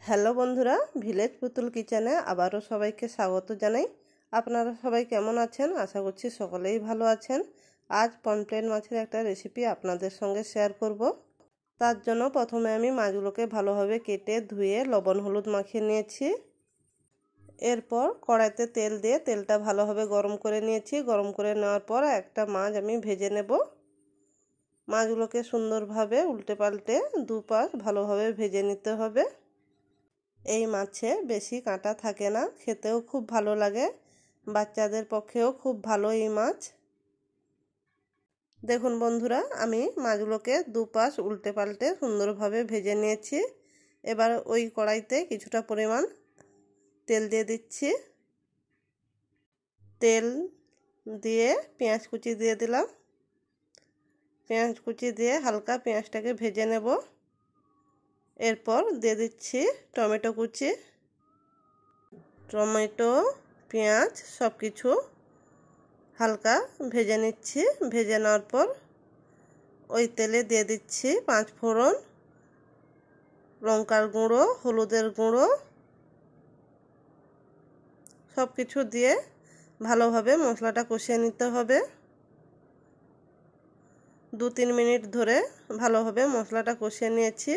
Hello বন্ধুরা, village পুতুল কিচেনে আবারও সবাইকে স্বাগত জানাই। আপনারা সবাই কেমন আছেন? আশা করছি সকলেই ভালো আছেন। আজ পমফ্রেট মাছের একটা রেসিপি আপনাদের সঙ্গে শেয়ার করব। তার জন্য প্রথমে আমি মাছগুলোকে ভালোভাবে কেটে ধুয়ে লবণ হলুদ মাখিয়ে নিয়েছি। এরপর কড়াইতে তেল দিয়ে তেলটা ভালোভাবে গরম করে নিয়েছি। গরম করে নেওয়ার পর একটা মাছ আমি ভেজে নেব। মাছগুলোকে সুন্দরভাবে উল্টে পাল্টে দুপাশ ভালোভাবে ভেজে নিতে হবে। এই মাছে বেশি কাঁটা থাকে না, খেতেও খুব ভালো লাগে, বাচ্চাদের পক্ষেও খুব ভালো এই মাছ। দেখুন বন্ধুরা, আমি মাছগুলোকে দুপাশ উল্টে পাল্টে সুন্দরভাবে ভেজে নিয়েছি। এবার ওই কড়াইতে কিছুটা পরিমাণ তেল দিয়ে দিচ্ছি। তেল দিয়ে পেঁয়াজ কুচি দিয়ে দিলাম। পেঁয়াজ কুচি দিয়ে হালকা পেঁয়াজটাকে ভেজে নেব। এরপর দিয়ে দিচ্ছি টমেটো কুচি। টমেটো পেঁয়াজ সব কিছু হালকা ভেজে নিচ্ছি। ভেজে নেওয়ার পর ওই তেলে দিয়ে দিচ্ছি 5 ফোড়ন, লঙ্কার গুঁড়ো, হলুদের গুঁড়ো, সব কিছু দিয়ে ভালোভাবে মশলাটা কষিয়ে নিতে হবে। 2-3 মিনিট ধরে ভালোভাবে মশলাটা কষিয়ে নিয়েছি।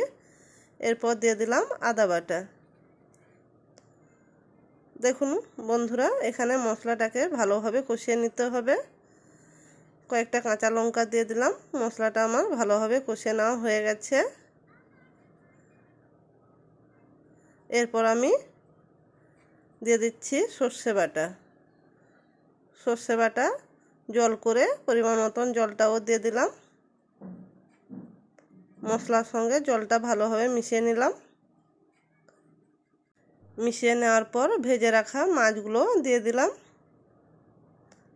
এরপর দিয়ে দিলাম আদা বাটা। দেখুন বন্ধুরা, এখানে মশলাটাকে ভালোভাবে কষিয়ে নিতে হবে। কয়েকটা কাঁচা লঙ্কা দিয়ে দিলাম। মশলাটা আমার ভালোভাবে কষিয়ে নেওয়া হয়ে গেছে। এরপর আমি দিয়ে দিচ্ছি সর্ষে বাটা। সর্ষে বাটা জল করে পরিমাণ মতন জলটাও দিয়ে দিলাম। মশলার সঙ্গে জলটা ভালোভাবে মিশিয়ে নিলাম। মিশিয়ে নেওয়ার পর ভেজে রাখা মাছগুলো দিয়ে দিলাম।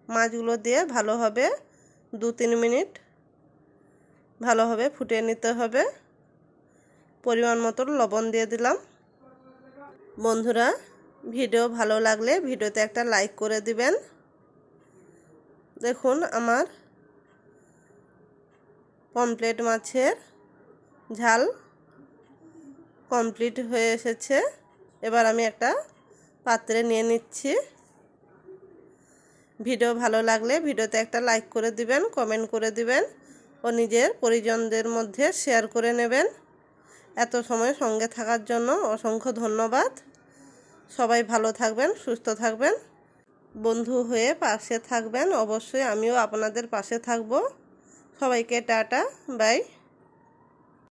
মাছগুলো দিয়ে ভালোভাবে 2-3 মিনিট ভালোভাবে ফুটিয়ে নিতে হবে। পরিমাণ মতন লবণ দিয়ে দিলাম। বন্ধুরা, ভিডিও ভালো লাগলে ভিডিওতে একটা লাইক করে দিবেন। দেখুন আমার পমফ্রেট মাছের ঝাল কমপ্লিট হয়ে এসেছে। এবার আমি একটা পাত্রে নিয়ে নিচ্ছি। ভিডিও ভালো লাগলে ভিডিওতে একটা লাইক করে দিবেন, কমেন্ট করে দিবেন ও নিজের পরিজনদের মধ্যে শেয়ার করে নেবেন। এত সময় সঙ্গে থাকার জন্য অসংখ্য ধন্যবাদ। সবাই ভালো থাকবেন, সুস্থ থাকবেন, বন্ধু হয়ে পাশে থাকবেন। অবশ্যই আমিও আপনাদের পাশে থাকব। সবাইকে টাটা, বাই।